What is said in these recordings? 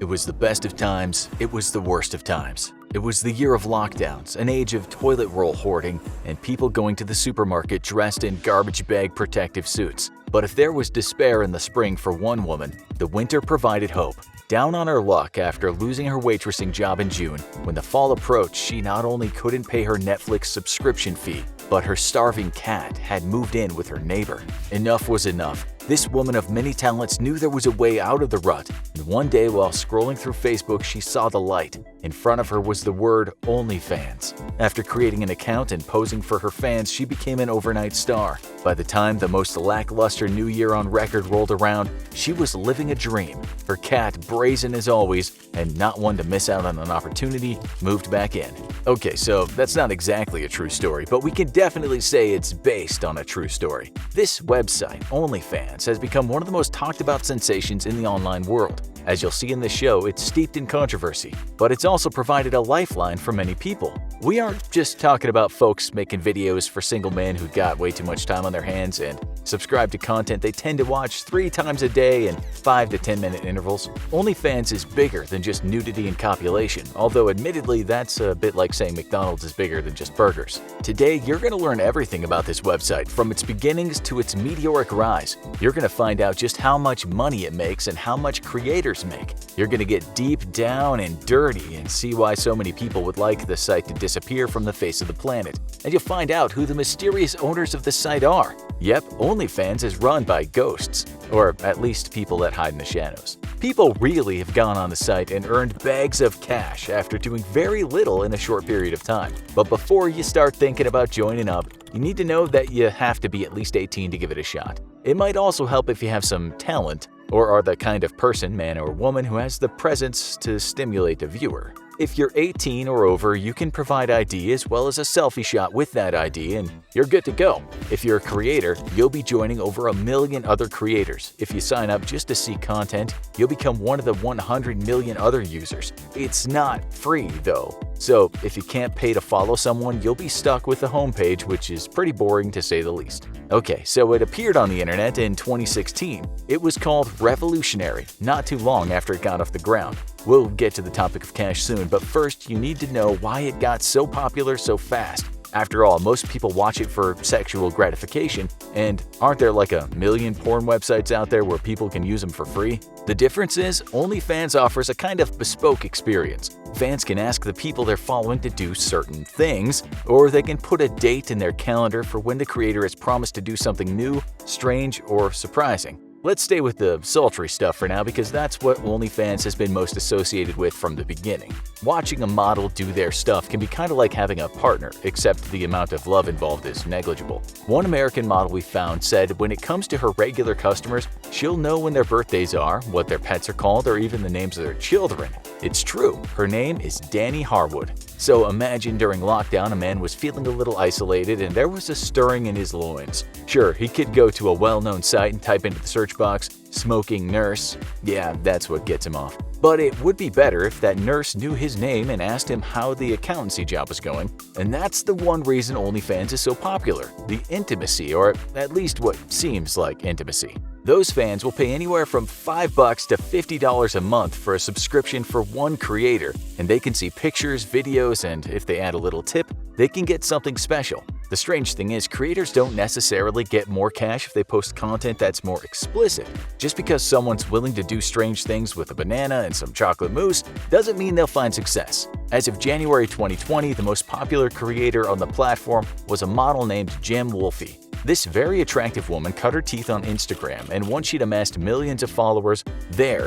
It was the best of times, it was the worst of times. It was the year of lockdowns, an age of toilet roll hoarding, and people going to the supermarket dressed in garbage bag protective suits. But if there was despair in the spring for one woman, the winter provided hope. Down on her luck after losing her waitressing job in June, when the fall approached, she not only couldn't pay her Netflix subscription fee, but her starving cat had moved in with her neighbor. Enough was enough. This woman of many talents knew there was a way out of the rut, and one day while scrolling through Facebook she saw the light. In front of her was the word Onlyfans. After creating an account and posing for her fans, she became an overnight star. By the time the most lackluster new year on record rolled around, she was living a dream. Her cat, brazen as always, and not one to miss out on an opportunity, moved back in. Okay, so that's not exactly a true story, but we can definitely say it's based on a true story. This website, Onlyfans, has become one of the most talked about sensations in the online world. As you'll see in this show, it's steeped in controversy, but it's also provided a lifeline for many people. We aren't just talking about folks making videos for single men who got way too much time on their hands and subscribe to content they tend to watch 3 times a day in 5 to 10 minute intervals. OnlyFans is bigger than just nudity and copulation, although admittedly that's a bit like saying McDonald's is bigger than just burgers. Today, you're going to learn everything about this website, from its beginnings to its meteoric rise. You're going to find out just how much money it makes and how much creators make. You're going to get deep down and dirty and see why so many people would like the site to disappear from the face of the planet. And you'll find out who the mysterious owners of the site are. Yep, OnlyFans is run by ghosts, or at least people that hide in the shadows. People really have gone on the site and earned bags of cash after doing very little in a short period of time. But before you start thinking about joining up, you need to know that you have to be at least 18 to give it a shot. It might also help if you have some talent, or are the kind of person, man or woman, who has the presence to stimulate a viewer. If you're 18 or over, you can provide ID as well as a selfie shot with that ID and you're good to go. If you're a creator, you'll be joining over 1 million other creators. If you sign up just to see content, you'll become one of the 100 million other users. It's not free though. So if you can't pay to follow someone, you'll be stuck with the homepage, which is pretty boring to say the least. Okay, so it appeared on the internet in 2016. It was called revolutionary, not too long after it got off the ground. We'll get to the topic of cash soon, but first you need to know why it got so popular so fast. After all, most people watch it for sexual gratification, and aren't there like 1 million porn websites out there where people can use them for free? The difference is, OnlyFans offers a kind of bespoke experience. Fans can ask the people they're following to do certain things, or they can put a date in their calendar for when the creator has promised to do something new, strange, or surprising. Let's stay with the sultry stuff for now because that's what OnlyFans has been most associated with from the beginning. Watching a model do their stuff can be kind of like having a partner, except the amount of love involved is negligible. One American model we found said when it comes to her regular customers, she'll know when their birthdays are, what their pets are called, or even the names of their children. It's true, her name is Danny Harwood. So imagine during lockdown a man was feeling a little isolated and there was a stirring in his loins. Sure, he could go to a well-known site and type into the search box, "smoking nurse." Yeah, that's what gets him off. But it would be better if that nurse knew his name and asked him how the accountancy job was going. And that's the one reason OnlyFans is so popular, the intimacy, or at least what seems like intimacy. Those fans will pay anywhere from $5 to $50 a month for a subscription for one creator, and they can see pictures, videos, and if they add a little tip, they can get something special. The strange thing is, creators don't necessarily get more cash if they post content that's more explicit. Just because someone's willing to do strange things with a banana and some chocolate mousse doesn't mean they'll find success. As of January 2020, the most popular creator on the platform was a model named Jim Wolfe. This very attractive woman cut her teeth on Instagram, and once she'd amassed millions of followers,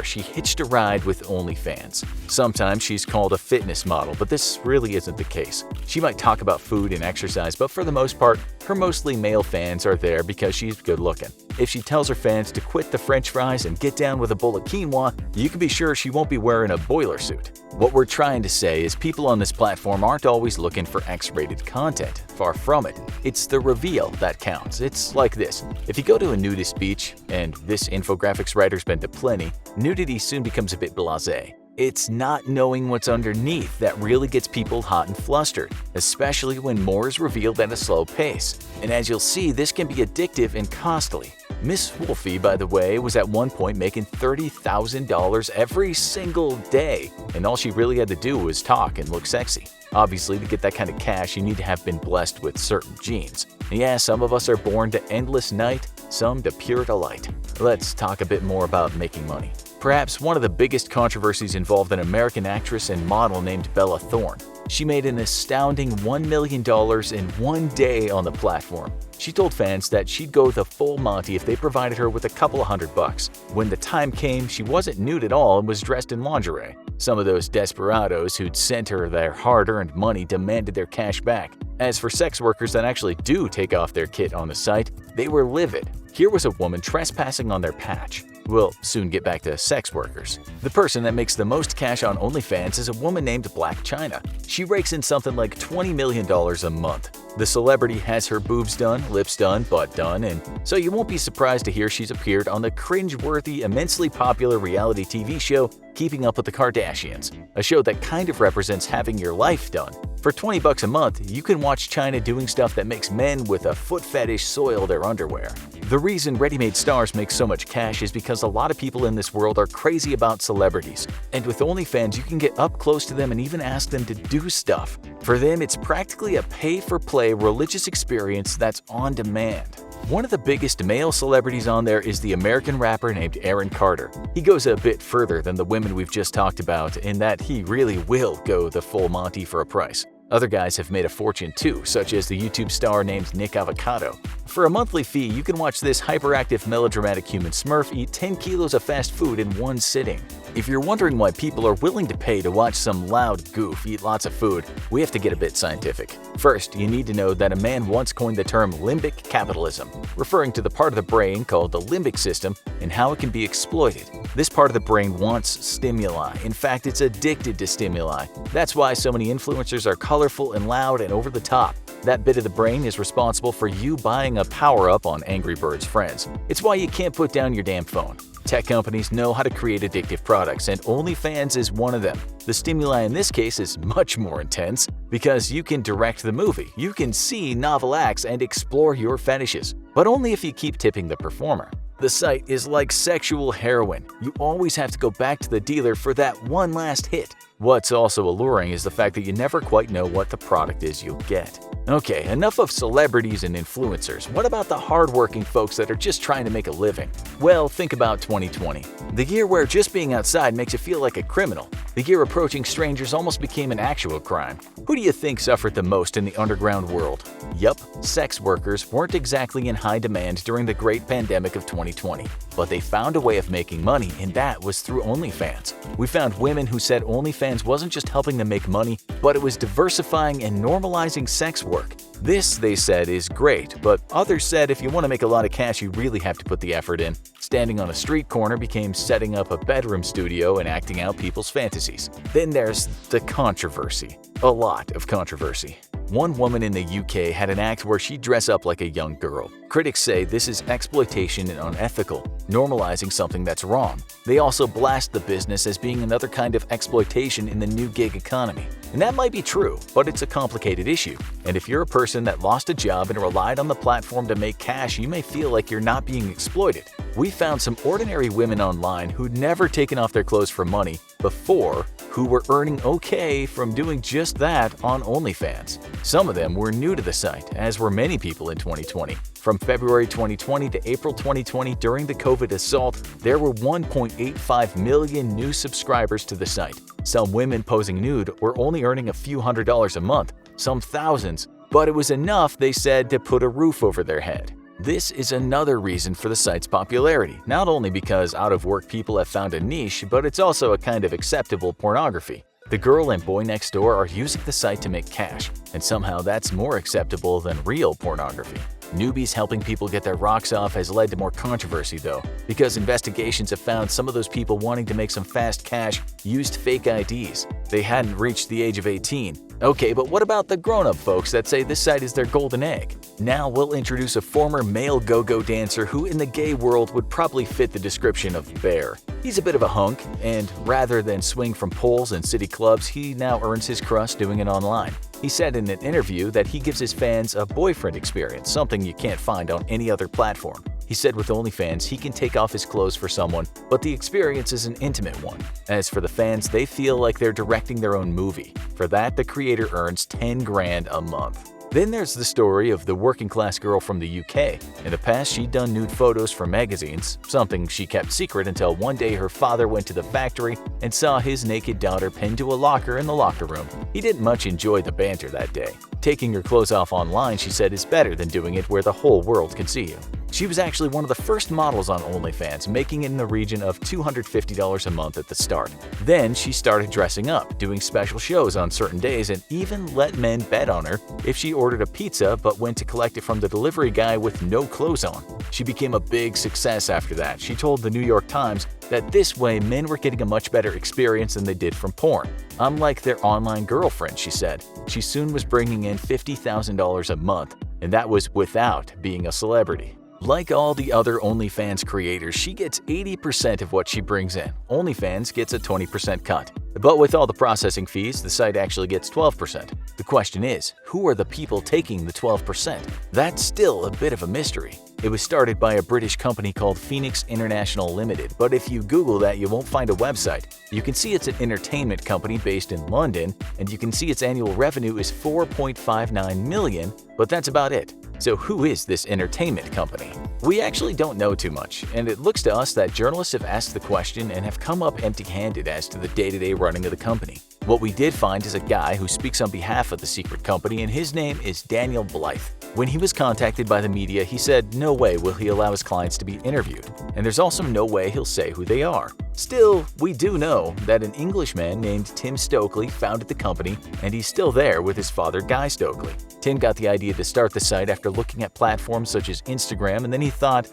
she hitched a ride with OnlyFans. Sometimes she's called a fitness model, but this really isn't the case. She might talk about food and exercise, but for the most part, her mostly male fans are there because she's good looking. If she tells her fans to quit the french fries and get down with a bowl of quinoa, you can be sure she won't be wearing a boiler suit. What we're trying to say is people on this platform aren't always looking for X-rated content. Far from it. It's the reveal that counts. It's like this. If you go to a nudist beach, and this infographics writer's been to plenty, nudity soon becomes a bit blasé. It's not knowing what's underneath that really gets people hot and flustered, especially when more is revealed at a slow pace. And as you'll see, this can be addictive and costly. Miss Wolfie, by the way, was at one point making $30,000 every single day, and all she really had to do was talk and look sexy. Obviously, to get that kind of cash, you need to have been blessed with certain genes. Yeah, some of us are born to endless night, some to pure delight. Let's talk a bit more about making money. Perhaps one of the biggest controversies involved an American actress and model named Bella Thorne. She made an astounding $1 million in one day on the platform. She told fans that she'd go the full Monty if they provided her with a couple of $100. When the time came, she wasn't nude at all and was dressed in lingerie. Some of those desperados who'd sent her their hard-earned money demanded their cash back. As for sex workers that actually do take off their kit on the site, they were livid. Here was a woman trespassing on their patch. We'll soon get back to sex workers. The person that makes the most cash on Onlyfans is a woman named Black China. She rakes in something like $20 million a month. The celebrity has her boobs done, lips done, butt done, and so you won't be surprised to hear she's appeared on the cringe-worthy, immensely popular reality TV show Keeping Up with the Kardashians, a show that kind of represents having your life done. For $20 a month, you can watch China doing stuff that makes men with a foot fetish soil their underwear. The reason ready-made stars make so much cash is because a lot of people in this world are crazy about celebrities. And with OnlyFans, you can get up close to them and even ask them to do stuff. For them, it's practically a pay-for-play religious experience that's on demand. One of the biggest male celebrities on there is the American rapper named Aaron Carter. He goes a bit further than the women we've just talked about in that he really will go the full Monty for a price. Other guys have made a fortune too, such as the YouTube star named Nick Avocado. For a monthly fee, you can watch this hyperactive melodramatic human smurf eat 10 kilos of fast food in one sitting. If you're wondering why people are willing to pay to watch some loud goof eat lots of food, we have to get a bit scientific. First, you need to know that a man once coined the term limbic capitalism, referring to the part of the brain called the limbic system and how it can be exploited. This part of the brain wants stimuli. In fact, it's addicted to stimuli. That's why so many influencers are colorful and loud and over the top. That bit of the brain is responsible for you buying a power-up on Angry Birds Friends. It's why you can't put down your damn phone. Tech companies know how to create addictive products, and OnlyFans is one of them. The stimuli in this case is much more intense because you can direct the movie, you can see novel acts and explore your fetishes, but only if you keep tipping the performer. The site is like sexual heroin. You always have to go back to the dealer for that one last hit. What's also alluring is the fact that you never quite know what the product is you'll get. Okay, enough of celebrities and influencers. What about the hardworking folks that are just trying to make a living? Well, think about 2020, the year where just being outside makes you feel like a criminal. The year approaching strangers almost became an actual crime. Who do you think suffered the most in the underground world? Yup, sex workers weren't exactly in high demand during the great pandemic of 2020, but they found a way of making money, and that was through OnlyFans. We found women who said OnlyFans wasn't just helping them make money, but it was diversifying and normalizing sex work. This, they said, is great, but others said if you want to make a lot of cash, you really have to put the effort in. Standing on a street corner became setting up a bedroom studio and acting out people's fantasies. Then there's the controversy. A lot of controversy. One woman in the UK had an act where she'd dress up like a young girl. Critics say this is exploitation and unethical, normalizing something that's wrong. They also blast the business as being another kind of exploitation in the new gig economy. And that might be true, but it's a complicated issue. And if you're a person that lost a job and relied on the platform to make cash, you may feel like you're not being exploited. We found some ordinary women online who'd never taken off their clothes for money before, who were earning okay from doing just that on OnlyFans. Some of them were new to the site, as were many people in 2020. From February 2020 to April 2020, during the COVID assault, there were 1.85 million new subscribers to the site. Some women posing nude were only earning a few $100s a month, some thousands, but it was enough, they said, to put a roof over their head. This is another reason for the site's popularity, not only because out-of-work people have found a niche, but it's also a kind of acceptable pornography. The girl and boy next door are using the site to make cash, and somehow that's more acceptable than real pornography. Newbies helping people get their rocks off has led to more controversy though, because investigations have found some of those people wanting to make some fast cash used fake IDs. They hadn't reached the age of 18. Okay, but what about the grown-up folks that say this site is their golden egg? Now we'll introduce a former male go-go dancer who in the gay world would probably fit the description of bear. He's a bit of a hunk, and rather than swing from poles and city clubs, he now earns his crust doing it online. He said in an interview that he gives his fans a boyfriend experience, something you can't find on any other platform. He said with OnlyFans, he can take off his clothes for someone, but the experience is an intimate one. As for the fans, they feel like they're directing their own movie. For that, the creator earns 10 grand a month. Then there's the story of the working-class girl from the UK. In the past, she'd done nude photos for magazines, something she kept secret until one day her father went to the factory and saw his naked daughter pinned to a locker in the locker room. He didn't much enjoy the banter that day. Taking your clothes off online, she said, is better than doing it where the whole world can see you. She was actually one of the first models on OnlyFans, making it in the region of $250 a month at the start. Then she started dressing up, doing special shows on certain days, and even let men bet on her if she ordered a pizza but went to collect it from the delivery guy with no clothes on. She became a big success after that. She told the New York Times that this way men were getting a much better experience than they did from porn. I'm like their online girlfriend, she said. She soon was bringing in $50,000 a month, and that was without being a celebrity. Like all the other OnlyFans creators, she gets 80% of what she brings in. OnlyFans gets a 20% cut. But with all the processing fees, the site actually gets 12%. The question is, who are the people taking the 12%? That's still a bit of a mystery. It was started by a British company called Phoenix International Limited, but if you Google that, you won't find a website. You can see it's an entertainment company based in London, and you can see its annual revenue is $4.59 million, but that's about it. So who is this entertainment company? We actually don't know too much, and it looks to us that journalists have asked the question and have come up empty-handed as to the day-to-day running of the company. What we did find is a guy who speaks on behalf of the secret company, and his name is Daniel Blythe. When he was contacted by the media, he said no way will he allow his clients to be interviewed, and there's also no way he'll say who they are. Still, we do know that an Englishman named Tim Stokely founded the company, and he's still there with his father Guy Stokely. Tim got the idea to start the site after looking at platforms such as Instagram, and then he thought,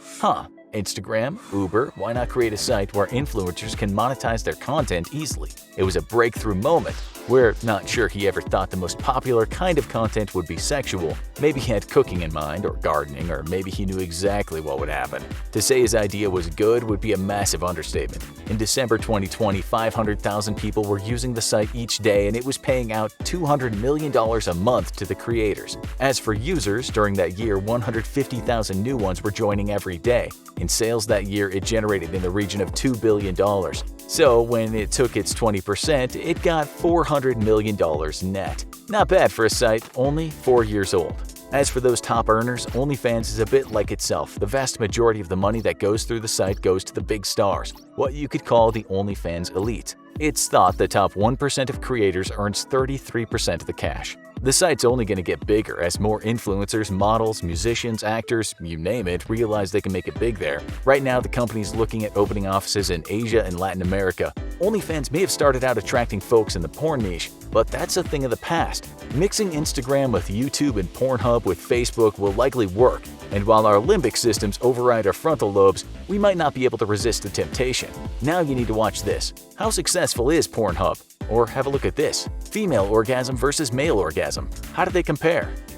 Instagram, Uber, why not create a site where influencers can monetize their content easily? It was a breakthrough moment. We're not sure he ever thought the most popular kind of content would be sexual. Maybe he had cooking in mind, or gardening, or maybe he knew exactly what would happen. To say his idea was good would be a massive understatement. In December 2020, 500,000 people were using the site each day, and it was paying out $200 million a month to the creators. As for users, during that year, 150,000 new ones were joining every day. In sales that year, it generated in the region of $2 billion. So when it took its 20%, it got $400 million net. Not bad for a site only 4 years old. As for those top earners, OnlyFans is a bit like itself. The vast majority of the money that goes through the site goes to the big stars, what you could call the OnlyFans elite. It's thought the top 1% of creators earns 33% of the cash. The site's only going to get bigger as more influencers, models, musicians, actors, you name it, realize they can make it big there. Right now, the company's looking at opening offices in Asia and Latin America. OnlyFans may have started out attracting folks in the porn niche, but that's a thing of the past. Mixing Instagram with YouTube and Pornhub with Facebook will likely work, and while our limbic systems override our frontal lobes, we might not be able to resist the temptation. Now you need to watch this. How successful is Pornhub? Or have a look at this. Female orgasm versus male orgasm. How do they compare?